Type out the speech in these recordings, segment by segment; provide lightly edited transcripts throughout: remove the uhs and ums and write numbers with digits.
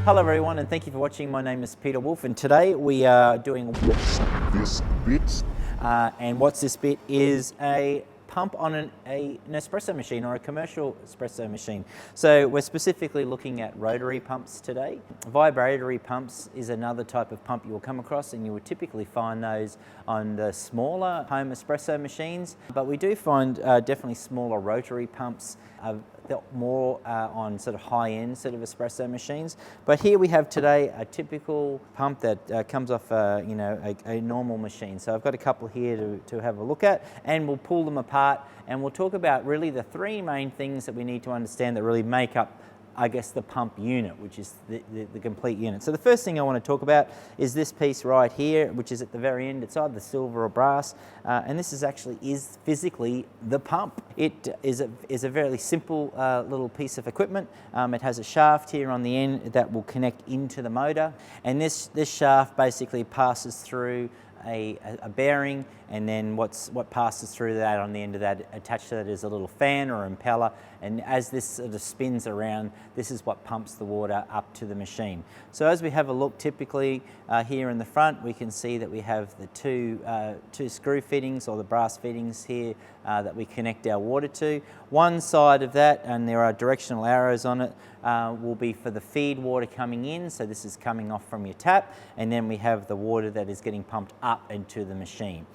Hello everyone, and thank you for watching. My name is Peter Wolff, and today we are doing This bit. and what's this bit is a pump on an espresso machine, or a commercial espresso machine. So we're specifically looking at rotary pumps today. Vibratory pumps is another type of pump you will come across, and you would typically find those on the smaller home espresso machines, but we do find definitely smaller rotary pumps more on sort of high-end sort of espresso machines. But here we have today a typical pump that comes off a normal machine. So I've got a couple here to have a look at, and we'll pull them apart and we'll talk about really the three main things that we need to understand that really make up, I guess, the pump unit, which is the complete unit. So the first thing I want to talk about is this piece right here, which is at the very end. It's either silver or brass, and this is physically the pump. It is a very simple little piece of equipment. It has a shaft here on the end that will connect into the motor, and this shaft basically passes through a bearing, and then what passes through that on the end of that, attached to that, is a little fan or impeller, and as this sort of spins around, this is what pumps the water up to the machine. So as we have a look, typically here in the front, we can see that we have the two screw fittings, or the brass fittings here, that we connect our water to. One side of that, and there are directional arrows on it, will be for the feed water coming in, so this is coming off from your tap, and then we have the water that is getting pumped up into the machine.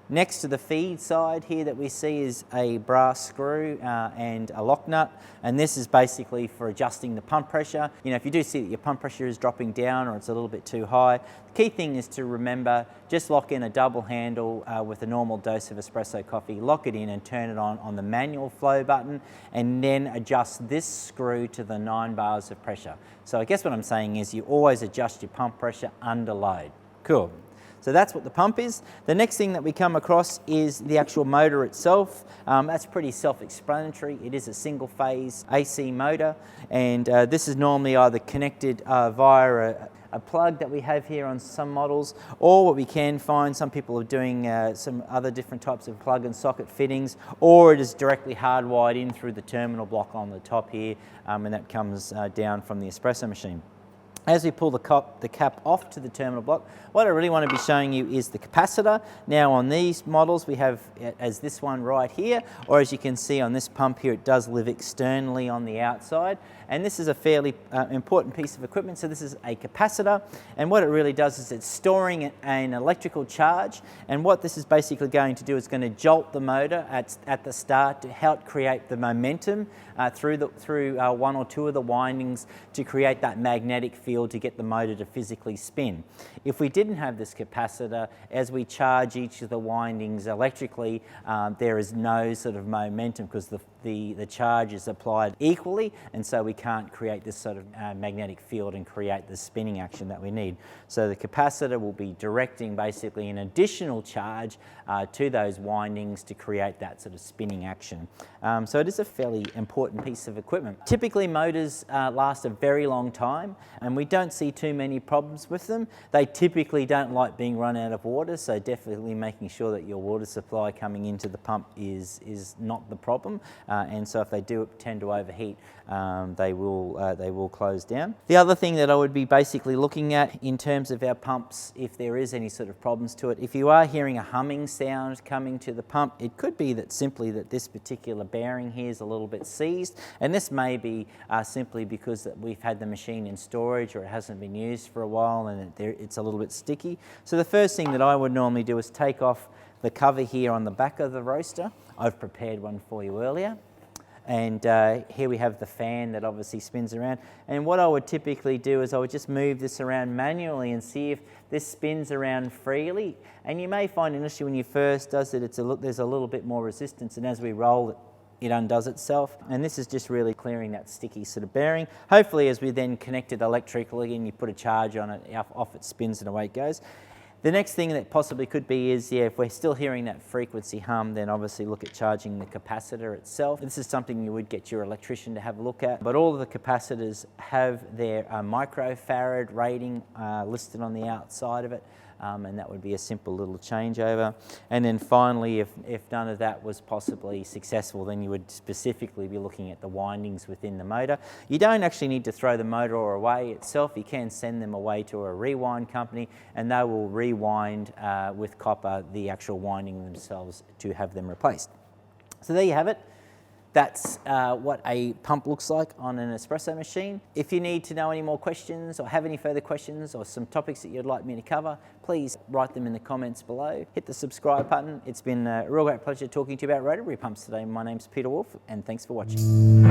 Next to the feed side here that we see is a brass screw and a lock nut, and this is basically for adjusting the pump pressure. You know, if you do see that your pump pressure is dropping down or it's a little bit too high, the key thing is to remember, just lock in a double handle with a normal dose of espresso coffee, lock it in and turn it on the manual flow button, and then adjust this screw to the 9 bars of pressure. So I guess what I'm saying is you always adjust your pump pressure under load. Cool. So that's what the pump is. The next thing that we come across is the actual motor itself. That's pretty self-explanatory. It is a single-phase AC motor, and this is normally either connected via a plug that we have here on some models, or what we can find, some people are doing some other different types of plug and socket fittings, or it is directly hardwired in through the terminal block on the top here, and that comes down from the espresso machine. As we pull the cap off to the terminal block, what I really want to be showing you is the capacitor. Now on these models we have it as this one right here, or as you can see on this pump here, it does live externally on the outside. And this is a fairly important piece of equipment. So this is a capacitor, and what it really does is it's storing an electrical charge, and what this is basically going to do is going to jolt the motor at the start to help create the momentum through one or two of the windings to create that magnetic field to get the motor to physically spin. If we didn't have this capacitor, as we charge each of the windings electrically, there is no sort of momentum because the charge is applied equally, and so we can't create this sort of magnetic field and create the spinning action that we need. So the capacitor will be directing basically an additional charge to those windings to create that sort of spinning action. So it is a fairly important piece of equipment. Typically motors last a very long time, and we don't see too many problems with them. They typically don't like being run out of water, so definitely making sure that your water supply coming into the pump is not the problem. And so if they do tend to overheat, they will close down. The other thing that I would be basically looking at in terms of our pumps, if there is any sort of problems to it, if you are hearing a humming sound coming to the pump, it could be that simply that this particular bearing here is a little bit seized, and this may be simply because that we've had the machine in storage or it hasn't been used for a while and it's a little bit sticky. So the first thing that I would normally do is take off the cover here on the back of the roaster. I've prepared one for you earlier. And here we have the fan that obviously spins around. And what I would typically do is I would just move this around manually and see if this spins around freely. And you may find initially when you first does it, there's a little bit more resistance, and as we roll it, it undoes itself. And this is just really clearing that sticky sort of bearing. Hopefully as we then connect it electrically and you put a charge on it, off it spins and away it goes. The next thing that possibly could be is, if we're still hearing that frequency hum, then obviously look at charging the capacitor itself. This is something you would get your electrician to have a look at, but all of the capacitors have their microfarad rating listed on the outside of it. and that would be a simple little changeover. And then finally, if none of that was possibly successful, then you would specifically be looking at the windings within the motor. You don't actually need to throw the motor away itself. You can send them away to a rewind company, and they will rewind with copper the actual winding themselves to have them replaced. So there you have it. That's what a pump looks like on an espresso machine. If you need to know any more questions or have any further questions or some topics that you'd like me to cover, please write them in the comments below. Hit the subscribe button. It's been a real great pleasure talking to you about rotary pumps today. My name's Peter Wolff, and thanks for watching.